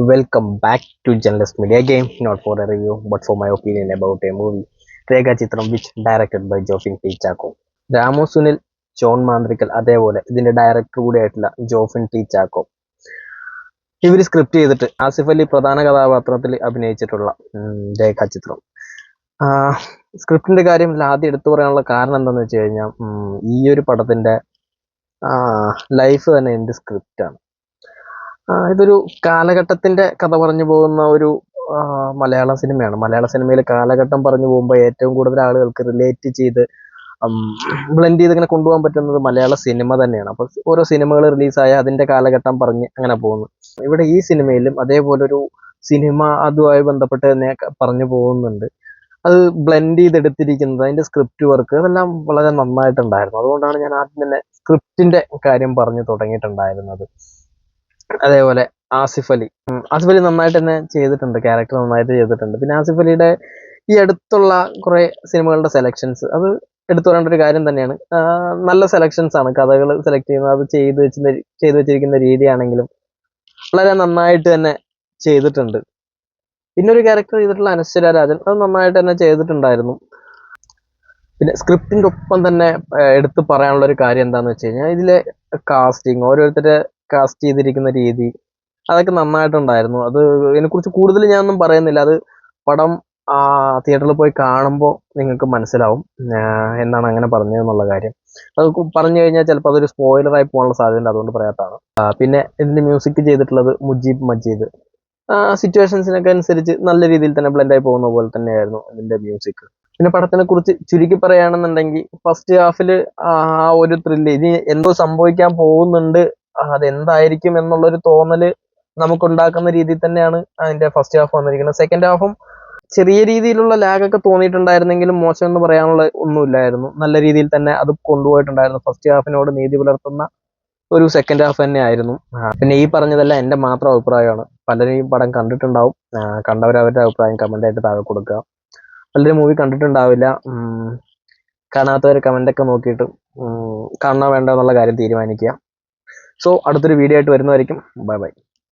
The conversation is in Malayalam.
Welcome back to Journalist Media Game, not for a review, but for my opinion about a movie, Rega Chitram, which directed by Jofin T. Chacko. Ramu Sunil, John Manthrikkal, അതേപോലെ ഇതിന്റെ ഡയറക്ടർ കൂടി ആയിട്ടുള്ള ജോഫിൻ ടി ചാക്കോ. ഇവർ സ്ക്രിപ്റ്റ് ചെയ്തിട്ട് ആസിഫ് അലി പ്രധാന കഥാപാത്രത്തിൽ അഭിനയിച്ചിട്ടുള്ള രേഖാചിത്രം. സ്ക്രിപ്റ്റിന്റെ കാര്യം ആദ്യം എടുത്തു പറയാനുള്ള കാരണം എന്താണെന്ന് വെച്ച് കഴിഞ്ഞാൽ, ഈ ഒരു പടത്തിന്റെ ലൈഫ് തന്നെ എൻ്റെ സ്ക്രിപ്റ്റാണ്. ഇതൊരു കാലഘട്ടത്തിന്റെ കഥ പറഞ്ഞു പോകുന്ന ഒരു മലയാള സിനിമയാണ്. മലയാള സിനിമയിൽ കാലഘട്ടം പറഞ്ഞു പോകുമ്പോൾ ഏറ്റവും കൂടുതൽ ആളുകൾക്ക് റിലേറ്റ് ചെയ്ത് ബ്ലെൻഡ് ചെയ്ത് ഇങ്ങനെ കൊണ്ടുപോകാൻ പറ്റുന്നത് മലയാള സിനിമ തന്നെയാണ്. അപ്പോൾ ഓരോ സിനിമകൾ റിലീസായ അതിന്റെ കാലഘട്ടം പറഞ്ഞ് അങ്ങനെ പോകുന്നു. ഇവിടെ ഈ സിനിമയിലും അതേപോലെ ഒരു സിനിമ അതുമായി ബന്ധപ്പെട്ട് തന്നെ പറഞ്ഞു പോകുന്നുണ്ട്. അത് ബ്ലെൻഡ് ചെയ്തെടുത്തിരിക്കുന്നത്, അതിന്റെ സ്ക്രിപ്റ്റ് വർക്ക് അതെല്ലാം വളരെ നന്നായിട്ടുണ്ടായിരുന്നു. അതുകൊണ്ടാണ് ഞാൻ ആദ്യം തന്നെ സ്ക്രിപ്റ്റിന്റെ കാര്യം പറഞ്ഞു തുടങ്ങിയിട്ടുണ്ടായിരുന്നത്. അതേപോലെ ആസിഫ് അലി നന്നായിട്ട് തന്നെ ചെയ്തിട്ടുണ്ട്, ക്യാരക്ടർ നന്നായിട്ട് ചെയ്തിട്ടുണ്ട്. പിന്നെ ആസിഫ് അലിയുടെ ഈ അടുത്തുള്ള കുറെ സിനിമകളുടെ സെലക്ഷൻസ് അത് എടുത്തു പറയേണ്ട ഒരു കാര്യം തന്നെയാണ്. നല്ല സെലക്ഷൻസ് ആണ്, കഥകൾ സെലക്ട് ചെയ്യുന്നത്, അത് ചെയ്തു വെച്ചിരിക്കുന്ന രീതിയാണെങ്കിലും വളരെ നന്നായിട്ട് തന്നെ ചെയ്തിട്ടുണ്ട്. പിന്നെ ഒരു ക്യാരക്ടർ ചെയ്തിട്ടുള്ള അനശ്വര രാജൻ, അത് നന്നായിട്ട് തന്നെ ചെയ്തിട്ടുണ്ടായിരുന്നു. പിന്നെ സ്ക്രിപ്റ്റിന്റെ ഒപ്പം തന്നെ എടുത്തു പറയാനുള്ള ഒരു കാര്യം എന്താന്ന് വെച്ച് കഴിഞ്ഞാൽ, ഇതിലെ കാസ്റ്റിംഗ്, ഓരോരുത്തരെ കാസ്റ്റ് ചെയ്തിരിക്കുന്ന രീതി അതൊക്കെ നന്നായിട്ടുണ്ടായിരുന്നു. അത് ഇതിനെക്കുറിച്ച് കൂടുതൽ ഞാനൊന്നും പറയുന്നില്ല. അത് പടം തിയേറ്ററിൽ പോയി കാണുമ്പോൾ നിങ്ങൾക്ക് മനസ്സിലാവും എന്താണ് അങ്ങനെ പറഞ്ഞതെന്നുള്ള കാര്യം. അത് പറഞ്ഞു കഴിഞ്ഞാൽ ചിലപ്പോൾ അതൊരു സ്പോയിലറായി പോകാനുള്ള സാധ്യതയുണ്ട്, അതുകൊണ്ട് പറയാത്തതാണ്. പിന്നെ ഇതിന്റെ മ്യൂസിക് ചെയ്തിട്ടുള്ളത് മുജീബ് മജീദ്. സിറ്റുവേഷൻസിനൊക്കെ അനുസരിച്ച് നല്ല രീതിയിൽ തന്നെ ബ്ലെൻഡായി പോകുന്ന പോലെ തന്നെയായിരുന്നു ഇതിന്റെ മ്യൂസിക്. പിന്നെ പടത്തിനെ കുറിച്ച് ചുരുക്കി പറയുകയാണെന്നുണ്ടെങ്കിൽ, ഫസ്റ്റ് ഹാഫിൽ ഒരു ത്രില്ല്, ഇനി എന്തോ സംഭവിക്കാൻ പോകുന്നുണ്ട്, അതെന്തായിരിക്കും എന്നുള്ളൊരു തോന്നല് നമുക്കുണ്ടാക്കുന്ന രീതിയിൽ തന്നെയാണ് അതിന്റെ ഫസ്റ്റ് ഹാഫ് വന്നിരിക്കുന്നത്. സെക്കൻഡ് ഹാഫും ചെറിയ രീതിയിലുള്ള ലാഗൊക്കെ തോന്നിയിട്ടുണ്ടായിരുന്നെങ്കിലും മോശം എന്ന് പറയാനുള്ള ഒന്നുമില്ലായിരുന്നു. നല്ല രീതിയിൽ തന്നെ അത് കൊണ്ടുപോയിട്ടുണ്ടായിരുന്നു. ഫസ്റ്റ് ഹാഫിനോട് നീതി പുലർത്തുന്ന ഒരു സെക്കൻഡ് ഹാഫ് തന്നെ ആയിരുന്നു. പിന്നെ ഈ പറഞ്ഞതെല്ലാം എൻ്റെ മാത്രം അഭിപ്രായമാണ്. പലരും ഈ പടം കണ്ടിട്ടുണ്ടാവും, കണ്ടവരവരുടെ അഭിപ്രായം കമൻ്റായിട്ട് താഴെ കൊടുക്കുക. പലരും മൂവി കണ്ടിട്ടുണ്ടാവില്ല, കാണാത്തവർ കമൻ്റൊക്കെ നോക്കിയിട്ട് കാണണോ വേണ്ടോ എന്നുള്ള കാര്യം തീരുമാനിക്കുക. സോ അടുത്തൊരു വീഡിയോ ആയിട്ട് വരുന്നതായിരിക്കും. Bye bye.